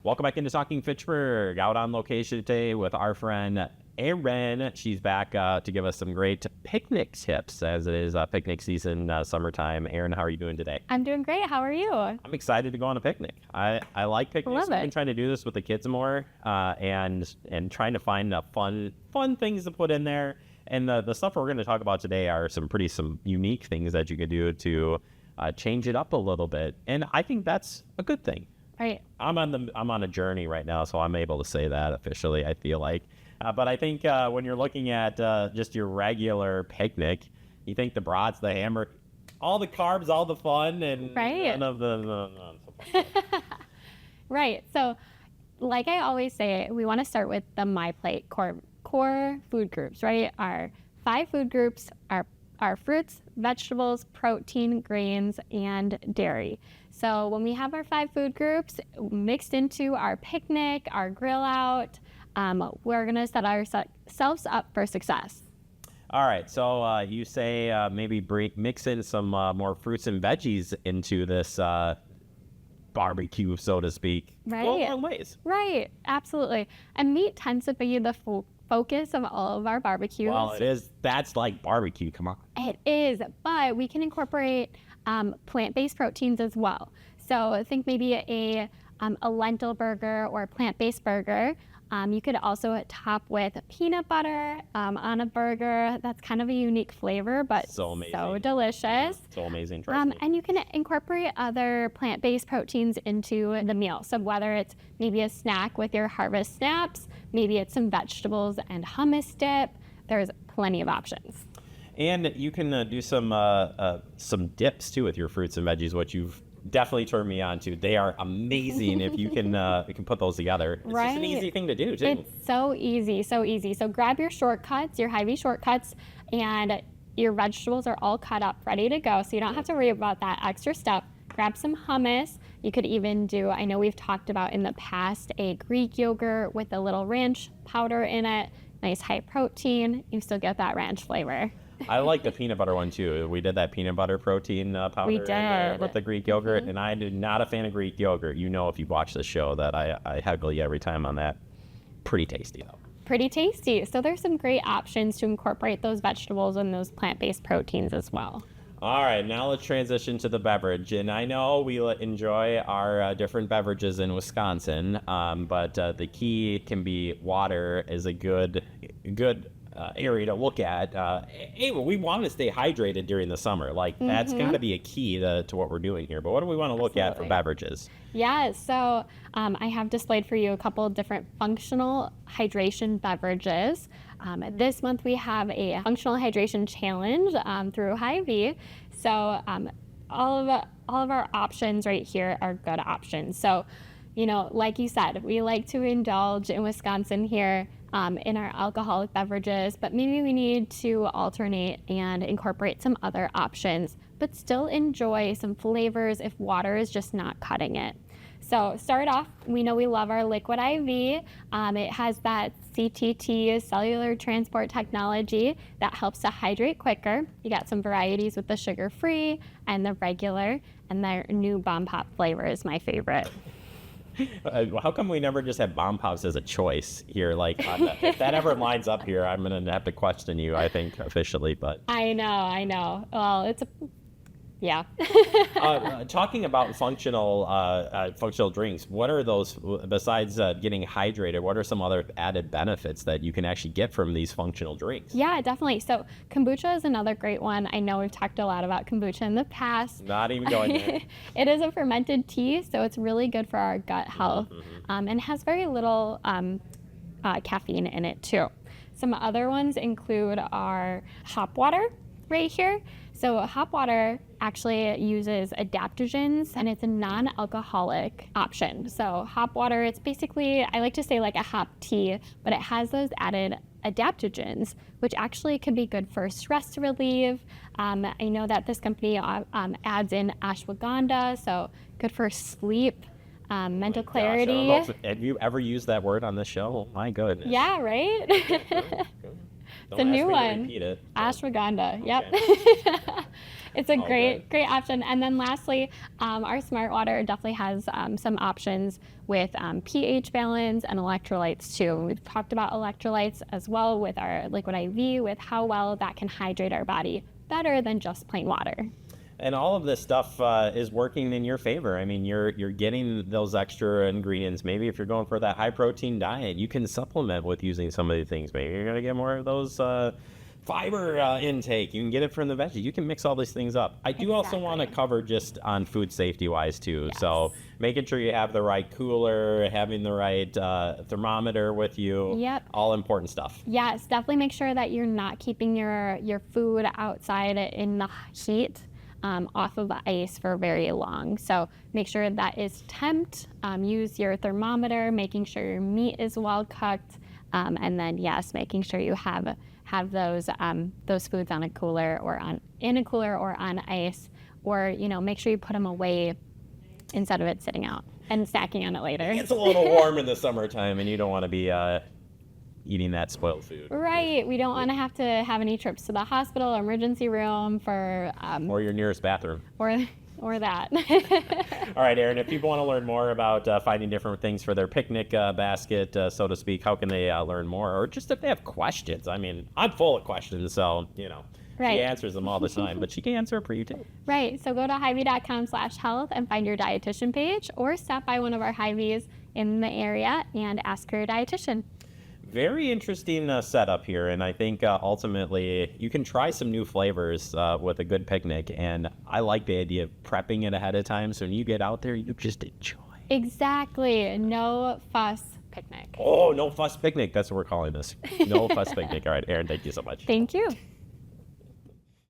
Welcome back into Talking Fitchburg. Out on location today with our friend Aryn. She's back to give us some great picnic tips as it is picnic season, summertime. Aryn, how are you doing today? I'm doing great. How are you? I'm excited to go on a picnic. I like picnics. Love it. I've been trying to do this with the kids more and trying to find fun things to put in there. And the stuff we're going to talk about today are some unique things that you could do to change it up a little bit. And I think that's a good thing. Right. I'm on a journey right now, so I'm able to say that officially, I feel like. But I think when you're looking at just your regular picnic, you think the brats, the hamburger, all the carbs, all the fun, and right. none of the Right. So, like I always say, we want to start with the My Plate core food groups, right? Our 5 food groups are fruits, vegetables, protein, grains, and dairy. So when we have our 5 food groups mixed into our picnic, our grill out, we're going to set ourselves up for success. All right. So you say maybe mix in some more fruits and veggies into this barbecue, so to speak. Right. Go a long ways. Right. Absolutely. And meat tends to be the focus of all of our barbecues. Well, it is. That's like barbecue. Come on. It is, but we can incorporate plant-based proteins as well. So think maybe a lentil burger or a plant-based burger. You could also top with peanut butter on a burger. That's kind of a unique flavor, but so amazing. So delicious. So amazing. And you can incorporate other plant-based proteins into the meal. So whether it's maybe a snack with your Harvest Snaps, maybe it's some vegetables and hummus dip, there's plenty of options. And you can do some dips too with your fruits and veggies, which you've definitely turned me on to. They are amazing if you can put those together. It's just an easy thing to do too. It's so easy, so easy. So grab your shortcuts, your Hy-Vee shortcuts, and your vegetables are all cut up, ready to go. So you don't have to worry about that extra step. Grab some hummus. You could even do, I know we've talked about in the past, a Greek yogurt with a little ranch powder in it. Nice high protein. You still get that ranch flavor. I like the peanut butter one too. We did that peanut butter protein powder we did. With the Greek yogurt, and I am not a fan of Greek yogurt. You know, if you watch the show, that I heckle you every time on that. Pretty tasty though. Pretty tasty. So there's some great options to incorporate those vegetables and those plant-based proteins as well. All right, now let's transition to the beverage. And I know we enjoy our different beverages in Wisconsin, but the key can be water is a good area to look at. We want to stay hydrated during the summer. That's got to be a key to what we're doing here. But what do we want to look at for beverages? Yeah, so I have displayed for you a couple of different functional hydration beverages. This month we have a functional hydration challenge through Hy-Vee. So all of our options right here are good options. So, like you said, we like to indulge in Wisconsin here in our alcoholic beverages, but maybe we need to alternate and incorporate some other options, but still enjoy some flavors if water is just not cutting it. So start off, we know we love our liquid IV. It has that CTT, cellular transport technology, that helps to hydrate quicker. You got some varieties with the sugar-free and the regular, and their new Bomb Pop flavor is my favorite. How come we never just have Bomb Pops as a choice here? If that ever lines up here, I'm going to have to question you, I think, officially. But I know. Well, yeah. Talking about functional drinks, what are those, besides getting hydrated, what are some other added benefits that you can actually get from these functional drinks? Yeah, definitely. So kombucha is another great one. I know we've talked a lot about kombucha in the past. Not even going there. It is a fermented tea, so it's really good for our gut health, and has very little caffeine in it too. Some other ones include our hop water right here. So hop water actually uses adaptogens, and it's a non-alcoholic option. So hop water, it's basically, I like to say like a hop tea, but it has those added adaptogens, which actually can be good for stress relief. I know that this company adds in ashwagandha, so good for sleep, mental clarity. Have you ever used that word on this show? Oh, my goodness. Yeah, right? It's a new ask me to one. repeat it. Ashwagandha. Yep. It's a All great, good. great option. And then lastly, our Smart Water definitely has some options with pH balance and electrolytes too. We've talked about electrolytes as well with our liquid IV, with how well that can hydrate our body better than just plain water. And all of this stuff is working in your favor. I mean, you're getting those extra ingredients. Maybe if you're going for that high protein diet, you can supplement with using some of these things. Maybe you're gonna get more of those fiber intake. You can get it from the veggies. You can mix all these things up. I do also want to cover just on food safety wise too. Yes. So making sure you have the right cooler, having the right thermometer with you. Yep. All important stuff. Yes, definitely make sure that you're not keeping your food outside in the heat. Off of ice for very long. So make sure that is temped. Use your thermometer, making sure your meat is well cooked, and then yes, making sure you have those foods on a cooler or in a cooler or on ice, or make sure you put them away instead of it sitting out and snacking on it later. It's a little warm in the summertime, and you don't want to be eating that spoiled food. Right. We don't want to have any trips to the hospital or emergency room for Or your nearest bathroom. or that. All right, Aryn, if people want to learn more about finding different things for their picnic basket, so to speak, how can they learn more? Or just if they have questions. I mean, I'm full of questions, so, Right. She answers them all the time, but she can answer it for you too. Right. So go to Hy-Vee.com/health and find your dietitian page, or stop by one of our Hy-Vees in the area and ask for your dietitian. Very interesting setup here, and I think ultimately you can try some new flavors with a good picnic, and I like the idea of prepping it ahead of time, so when you get out there, you just enjoy. Exactly. No fuss picnic. Oh, no fuss picnic. That's what we're calling this. No fuss picnic. All right, Aryn, thank you so much. Thank you.